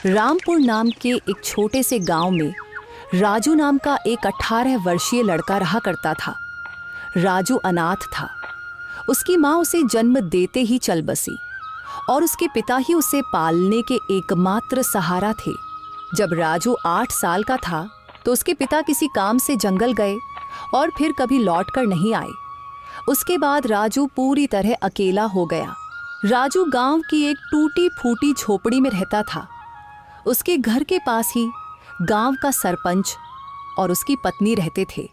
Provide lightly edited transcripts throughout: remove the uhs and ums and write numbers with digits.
रामपुर नाम के एक छोटे से गांव में राजू नाम का एक 18 वर्षीय लड़का रहा करता था। राजू अनाथ था। उसकी माँ उसे जन्म देते ही चल बसी और उसके पिता ही उसे पालने के एकमात्र सहारा थे। जब राजू 8 साल का था तो उसके पिता किसी काम से जंगल गए और फिर कभी लौट कर नहीं आए। उसके बाद राजू पूरी तरह अकेला हो गया। राजू गांव की एक टूटी फूटी झोपड़ी में रहता था। उसके घर के पास ही गांव का सरपंच और उसकी पत्नी रहते थे।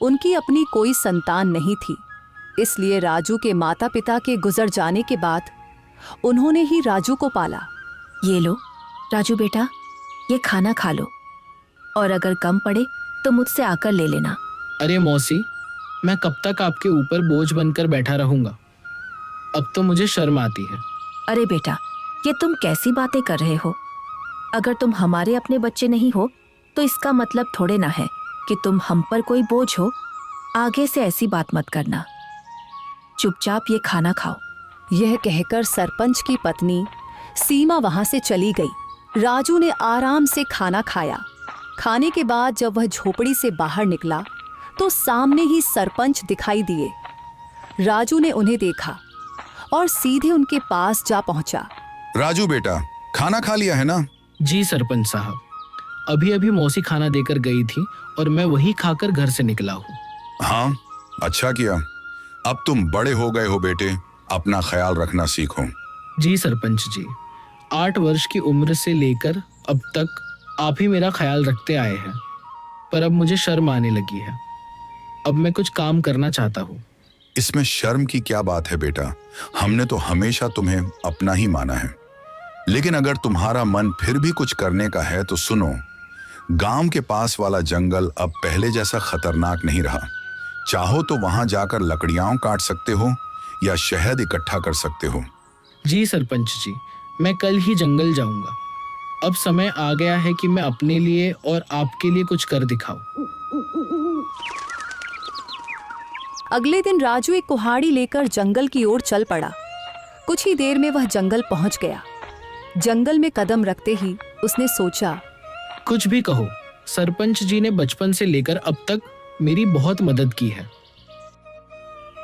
उनकी अपनी कोई संतान नहीं थी, इसलिए राजू के माता पिता के गुजर जाने के बाद उन्होंने ही राजू को पाला। ये लो राजू बेटा, ये खाना खा लो और अगर कम पड़े तो मुझसे आकर ले लेना। अरे मौसी, मैं कब तक आपके ऊपर बोझ बनकर बैठा रहूंगा? अब तो मुझे शर्म आती है। अरे बेटा, ये तुम कैसी बातें कर रहे हो? अगर तुम हमारे अपने बच्चे नहीं हो तो इसका मतलब थोड़े ना है कि तुम हम पर कोई बोझ हो। आगे से ऐसी बात मत करना। चुपचाप ये खाना खाओ। यह कहकर सरपंच की पत्नी सीमा वहां से चली गई। राजू ने आराम से खाना खाया। खाने के बाद जब वह झोपड़ी से बाहर निकला तो सामने ही सरपंच दिखाई दिए। राजू ने उन्हें देखा और सीधे उनके पास जा पहुंचा। राजू बेटा, खाना खा लिया है ना? जी सरपंच साहब, अभी अभी मौसी खाना देकर गई थी और मैं वही खाकर घर से निकला हूँ। हाँ, अच्छा किया। अब तुम बड़े हो गए हो बेटे, अपना ख्याल रखना सीखो। जी सरपंच जी, 8 वर्ष की उम्र से लेकर अब तक आप ही मेरा ख्याल रखते आए हैं, पर अब मुझे शर्म आने लगी है। अब मैं कुछ काम करना चाहता हूँ। इसमें शर्म की क्या बात है बेटा? हमने तो हमेशा तुम्हें अपना ही माना है। लेकिन अगर तुम्हारा मन फिर भी कुछ करने का है तो सुनो, गांव के पास वाला जंगल अब पहले जैसा खतरनाक नहीं रहा। चाहो तो वहां जाकर लकड़ियां काट सकते हो या शहद इकट्ठा कर सकते हो। जी सरपंच जी, मैं कल ही जंगल जाऊंगा। अब समय आ गया है कि मैं अपने लिए और आपके लिए कुछ कर दिखाऊं। अगले दिन राजू एक कुल्हाड़ी लेकर जंगल की ओर चल पड़ा। कुछ ही देर में वह जंगल पहुंच गया। जंगल में कदम रखते ही उसने सोचा, कुछ भी कहो, सरपंच जी ने बचपन से लेकर अब तक मेरी बहुत मदद की है।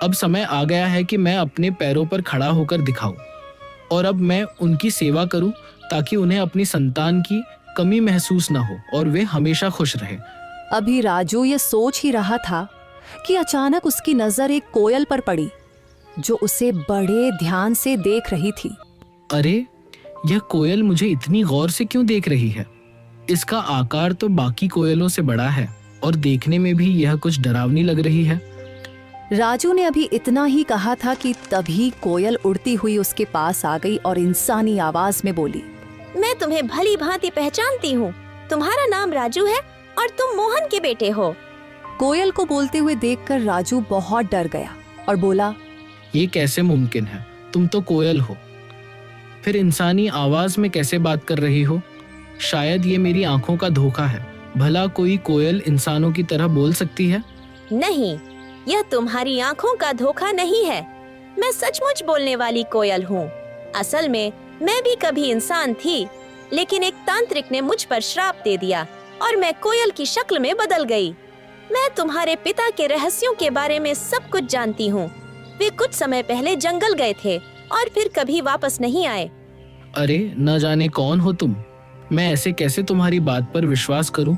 अब समय आ गया है कि मैं अपने पैरों पर खड़ा होकर दिखाऊं और अब मैं उनकी सेवा करूं ताकि उन्हें अपनी संतान की कमी महसूस ना हो और वे हमेशा खुश रहें। अभी राजू ये सोच ही रहा था कि अचानक उसकी नजर एक कोयल पर पड़ी जो उसे बड़े ध्यान से देख रही थी। अरे, यह कोयल मुझे इतनी गौर से क्यों देख रही है? इसका आकार तो बाकी कोयलों से बड़ा है और देखने में भी यह कुछ डरावनी लग रही है। राजू ने अभी इतना ही कहा था कि तभी कोयल उड़ती हुई उसके पास आ गई और इंसानी आवाज में बोली, मैं तुम्हें भली भांति पहचानती हूँ। तुम्हारा नाम राजू है और तुम मोहन के बेटे हो। कोयल को बोलते हुए देखकर राजू बहुत डर गया और बोला, ये कैसे मुमकिन है? तुम तो कोयल हो, फिर इंसानी आवाज में कैसे बात कर रही हो? शायद ये मेरी आंखों का धोखा है। भला कोई कोयल इंसानों की तरह बोल सकती है? नहीं, यह तुम्हारी आंखों का धोखा नहीं है। मैं सचमुच बोलने वाली कोयल हूँ। असल में मैं भी कभी इंसान थी, लेकिन एक तांत्रिक ने मुझ पर श्राप दे दिया और मैं कोयल की शक्ल में बदल गई। मैं तुम्हारे पिता के रहस्यों के बारे में सब कुछ जानती हूँ। वे कुछ समय पहले जंगल गए थे और फिर कभी वापस नहीं आए। अरे, न जाने कौन हो तुम। मैं ऐसे कैसे तुम्हारी बात पर विश्वास करूं?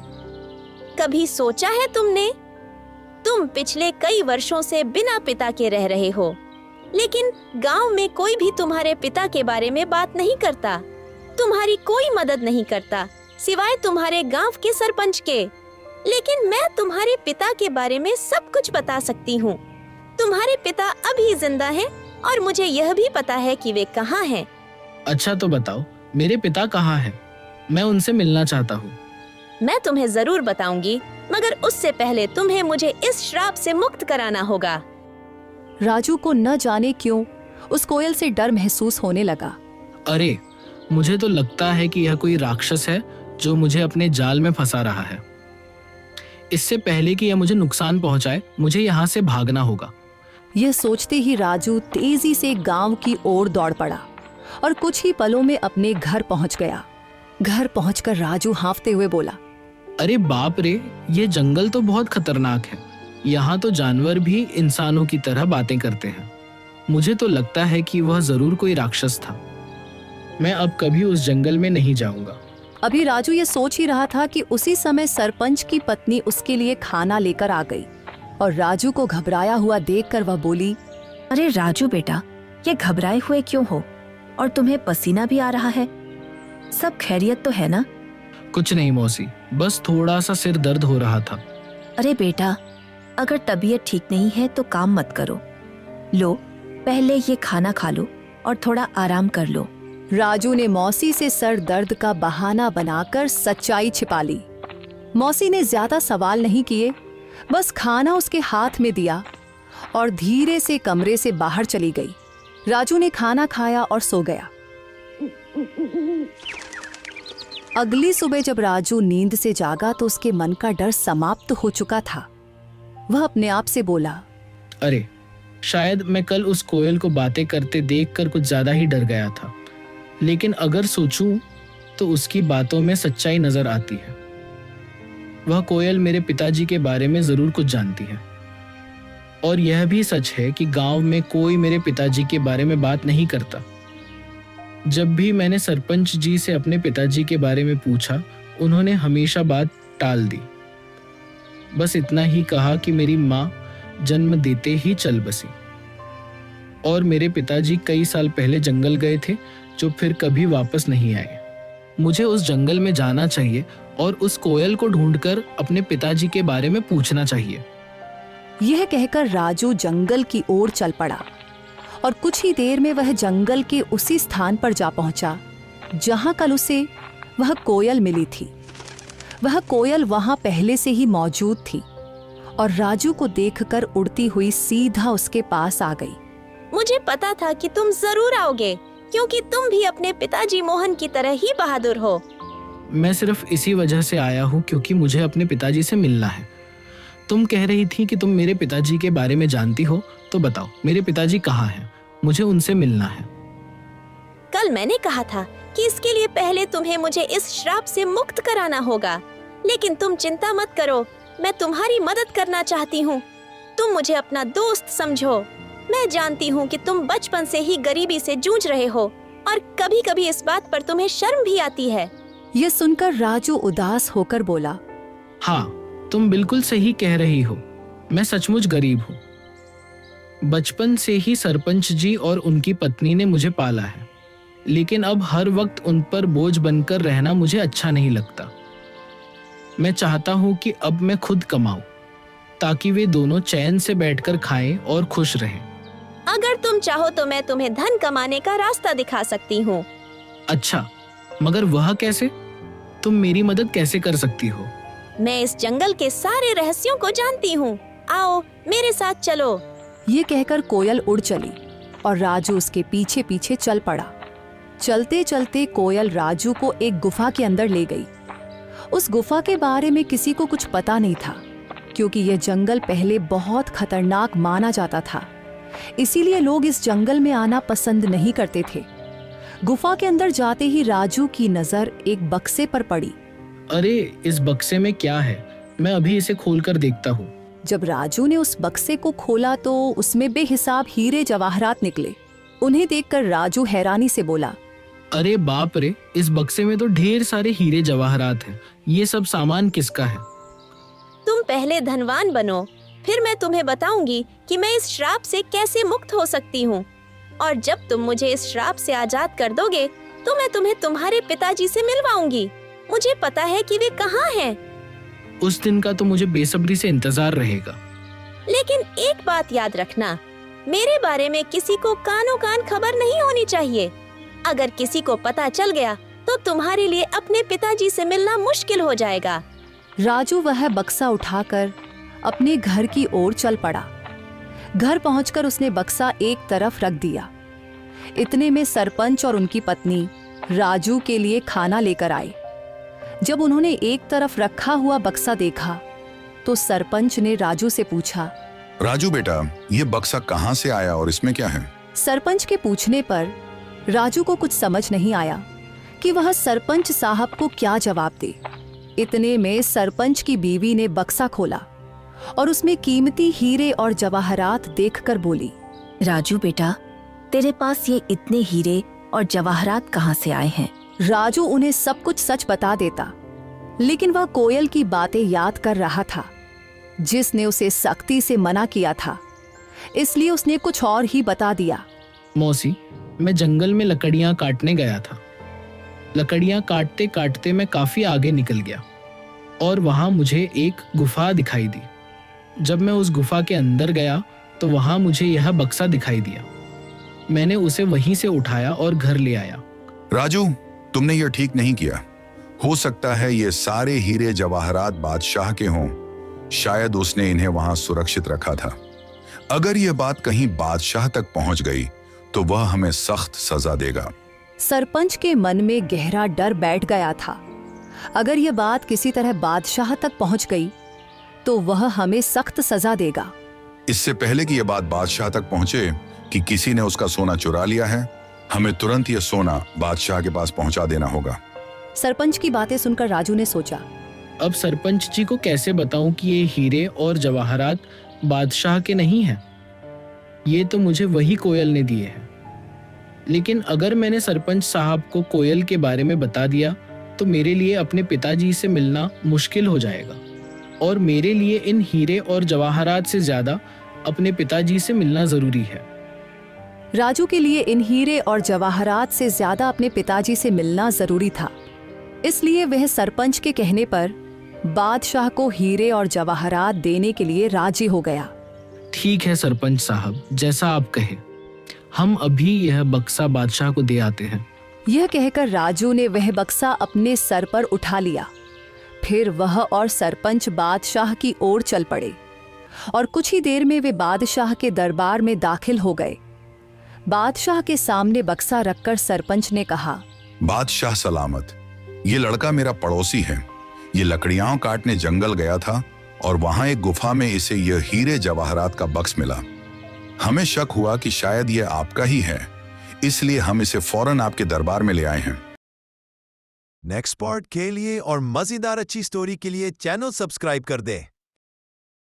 कभी सोचा है तुमने? तुम पिछले कई वर्षों से बिना पिता के रह रहे हो, लेकिन गांव में कोई भी तुम्हारे पिता के बारे में बात नहीं करता। तुम्हारी कोई मदद नहीं करता सिवाय तुम्हारे गांव के सरपंच के। लेकिन मैं तुम्हारे पिता के बारे में सब कुछ बता सकती हूँ। तुम्हारे पिता अभी जिंदा हैं और मुझे यह भी पता है कि वे कहाँ हैं। अच्छा तो बताओ, मेरे पिता कहाँ हैं? मैं उनसे मिलना चाहता हूँ। मैं तुम्हें जरूर बताऊंगी, मगर उससे पहले तुम्हें मुझे इस श्राप से मुक्त कराना होगा। राजू को न जाने क्यों उस कोयल से डर महसूस होने लगा। अरे, मुझे तो लगता है कि यह कोई राक्षस है जो मुझे अपने जाल में फंसा रहा है। इससे पहले कि यह मुझे नुकसान पहुंचाए, मुझे यहाँ से भागना होगा। यह सोचते ही राजू तेजी से गांव की ओर दौड़ पड़ा और कुछ ही पलों में अपने घर पहुंच गया। घर पहुंचकर राजू हांफते हुए बोला, अरे बाप रे, ये जंगल तो बहुत खतरनाक है। यहाँ तो जानवर भी इंसानों की तरह बातें करते हैं। मुझे तो लगता है कि वह जरूर कोई राक्षस था। मैं अब कभी उस जंगल में नहीं जाऊंगा। अभी राजू ये सोच ही रहा था कि उसी समय सरपंच की पत्नी उसके लिए खाना लेकर आ गई और राजू को घबराया हुआ देखकर वह बोली, अरे राजू बेटा, ये घबराए हुए क्यों हो? और तुम्हें पसीना भी आ रहा है। सब खैरियत तो है ना? कुछ नहीं मौसी, बस थोड़ा सा सिर दर्द हो रहा था। अरे बेटा, अगर तबीयत ठीक नहीं है तो काम मत करो। लो, पहले ये खाना खा लो और थोड़ा आराम कर लो। राजू ने मौसी से सर दर्द का बहाना बनाकर सच्चाई छिपा ली। मौसी ने ज्यादा सवाल नहीं किए, बस खाना उसके हाथ में दिया और धीरे से कमरे से बाहर चली गई। राजू ने खाना खाया और सो गया। अगली सुबह जब राजू नींद से जागा तो उसके मन का डर समाप्त हो चुका था। वह अपने आप से बोला, अरे शायद मैं कल उस कोयल को बातें करते देखकर कुछ ज्यादा ही डर गया था, लेकिन अगर सोचूं तो उसकी बातों में सच्चाई नजर आती है। वह कोयल मेरे पिताजी के बारे में जरूर कुछ जानती है और यह भी सच है कि गांव में कोई मेरे पिताजी के बारे में बात नहीं करता। जब भी मैंने सरपंच जी से अपने पिताजी के बारे में पूछा, उन्होंने हमेशा बात टाल दी। बस इतना ही कहा कि मेरी माँ जन्म देते ही चल बसी और मेरे पिताजी कई साल पहले जंगल गए थे, जो फिर कभी वापस नहीं आए। मुझे उस जंगल में जाना चाहिए और उस कोयल को ढूंढकर अपने पिताजी के बारे में पूछना चाहिए। यह कहकर राजू जंगल की ओर चल पड़ा और कुछ ही देर में वह जंगल के उसी स्थान पर जा पहुंचा जहां कल उसे वह कोयल मिली थी। वह कोयल वहां पहले से ही मौजूद थी और राजू को देखकर उड़ती हुई सीधा उसके पास आ गई। मुझे पता था कि तुम जरूर आओगे, क्योंकि तुम भी अपने पिताजी मोहन की तरह ही बहादुर हो। मैं सिर्फ इसी वजह से आया हूँ क्योंकि मुझे अपने पिताजी से मिलना है। तुम कह रही थी कि तुम मेरे पिताजी के बारे में जानती हो, तो बताओ मेरे पिताजी कहाँ हैं? मुझे उनसे मिलना है। कल मैंने कहा था कि इसके लिए पहले तुम्हें मुझे इस श्राप से मुक्त कराना होगा, लेकिन तुम चिंता मत करो, मैं तुम्हारी मदद करना चाहती हूँ। तुम मुझे अपना दोस्त समझो। मैं जानती हूँ कि तुम बचपन से ही गरीबी से जूझ रहे हो और कभी कभी इस बात पर तुम्हें शर्म भी आती है। यह सुनकर राजू उदास होकर बोला, हाँ, तुम बिल्कुल सही कह रही हो। मैं सचमुच गरीब हूँ। बचपन से ही सरपंच जी और उनकी पत्नी ने मुझे पाला है, लेकिन अब हर वक्त उन पर बोझ बनकर रहना मुझे अच्छा नहीं लगता। मैं चाहता हूँ कि अब मैं खुद कमाऊं, ताकि वे दोनों चैन से बैठकर खाएं और खुश रहें। अगर तुम चाहो तो मैं तुम्हें धन कमाने का रास्ता दिखा सकती हूँ। अच्छा, मगर वह कैसे? तुम मेरी मदद कैसे कर सकती हो? मैं इस जंगल के सारे रहस्यों को जानती हूँ। आओ मेरे साथ चलो। ये कहकर कोयल उड़ चली और राजू उसके पीछे पीछे चल पड़ा। चलते चलते कोयल राजू को एक गुफा के अंदर ले गई। उस गुफा के बारे में किसी को कुछ पता नहीं था, क्योंकि यह जंगल पहले बहुत खतरनाक माना जाता था। इसीलिए लोग इस जंगल में आना पसंद नहीं करते थे। गुफा के अंदर जाते ही राजू की नजर एक बक्से पर पड़ी। अरे, इस बक्से में क्या है? मैं अभी इसे खोलकर देखता हूँ। जब राजू ने उस बक्से को खोला तो उसमें बेहिसाब हीरे जवाहरात निकले। उन्हें देखकर राजू हैरानी से बोला, अरे बाप रे, इस बक्से में तो ढेर सारे हीरे जवाहरात हैं। ये सब सामान किसका है? तुम पहले धनवान बनो, फिर मैं तुम्हें बताऊंगी कि मैं इस श्राप से कैसे मुक्त हो सकती हूँ। और जब तुम मुझे इस श्राप से आजाद कर दोगे तो मैं तुम्हें तुम्हारे पिताजी से मिलवाऊंगी। मुझे पता है कि वे कहाँ हैं। उस दिन का तो मुझे बेसब्री से इंतजार रहेगा। लेकिन एक बात याद रखना, मेरे बारे में किसी को कानों कान खबर नहीं होनी चाहिए। अगर किसी को पता चल गया तो तुम्हारे लिए अपने पिताजी से मिलना मुश्किल हो जाएगा। राजू वह बक्सा उठाकर अपने घर की ओर चल पड़ा। घर पहुंचकर उसने बक्सा एक तरफ रख दिया। इतने में सरपंच और उनकी पत्नी राजू के लिए खाना लेकर आए। जब उन्होंने एक तरफ रखा हुआ बक्सा देखा तो सरपंच ने राजू से पूछा, राजू बेटा, ये बक्सा कहाँ से आया और इसमें क्या है? सरपंच के पूछने पर राजू को कुछ समझ नहीं आया कि वह सरपंच साहब को क्या जवाब दे। इतने में सरपंच की बीवी ने बक्सा खोला और उसमें कीमती हीरे और जवाहरात देखकर बोली, राजू बेटा, तेरे पास ये इतने हीरे और जवाहरात कहाँ से आए हैं? राजू उन्हें सब कुछ सच बता देता, लेकिन वह कोयल की बातें याद कर रहा था जिसने उसे सख्ती से मना किया था, इसलिए उसने कुछ और ही बता दिया। मौसी, मैं जंगल में लकड़ियां काटने गया था। लकड़ियां काटते काटते मैं काफी आगे निकल गया और वहां मुझे एक गुफा दिखाई दी। जब मैं उस गुफा के अंदर गया तो वहां मुझे यह बक्सा दिखाई दिया। मैंने उसे वहीं से उठाया और घर ले आया। राजू, तुमने यह ठीक नहीं किया। हो सकता है ये सारे हीरे जवाहरात बादशाह के हों। शायद उसने इन्हें वहां सुरक्षित रखा था। अगर यह बात कहीं बादशाह तक पहुंच गई तो वह हमें सख्त सजा देगा। सरपंच के मन में गहरा डर बैठ गया था। अगर यह बात किसी तरह बादशाह तक पहुंच गई तो वह हमें सख्त सजा देगा। इससे पहले कि यह बात बादशाह तक पहुंचे कि किसी ने उसका सोना चुरा लिया है, हमें तुरंत यह सोना बादशाह के पास पहुंचा देना होगा। सरपंच की बातें सुनकर राजू ने सोचा, अब सरपंच जी को कैसे बताऊं कि ये हीरे और जवाहरात बादशाह के नहीं हैं? ये तो मुझे वही कोयल ने दिए हैं। लेकिन अगर मैंने सरपंच साहब को कोयल के बारे में बता दिया तो मेरे लिए अपने पिताजी से मिलना मुश्किल हो जाएगा और मेरे लिए इन हीरे और जवाहरात से ज्यादा अपने पिताजी से मिलना जरूरी है। राजू के लिए इन हीरे और जवाहरात से ज्यादा अपने पिताजी से मिलना जरूरी था, इसलिए वह सरपंच के कहने पर बादशाह को हीरे और जवाहरात देने के लिए राजी हो गया। ठीक है सरपंच साहब, जैसा आप कहे, हम अभी यह बक्सा बादशाह को दे आते हैं। यह कहकर राजू ने वह बक्सा अपने सर पर उठा लिया। फिर वह और सरपंच बादशाह की ओर चल पड़े और कुछ ही देर में वे बादशाह के दरबार में दाखिल हो गए। बादशाह के सामने बक्सा रखकर सरपंच ने कहा, बादशाह सलामत। ये लड़का मेरा पड़ोसी है। ये लकड़ियां काटने जंगल गया था और वहां एक गुफा में इसे यह हीरे जवाहरात का बक्स मिला। हमें शक हुआ कि शायद ये आपका ही है, इसलिए हम इसे फौरन आपके दरबार में ले आए हैं। नेक्स्ट पार्ट के लिए और मजेदार अच्छी स्टोरी के लिए चैनल सब्सक्राइब कर दें।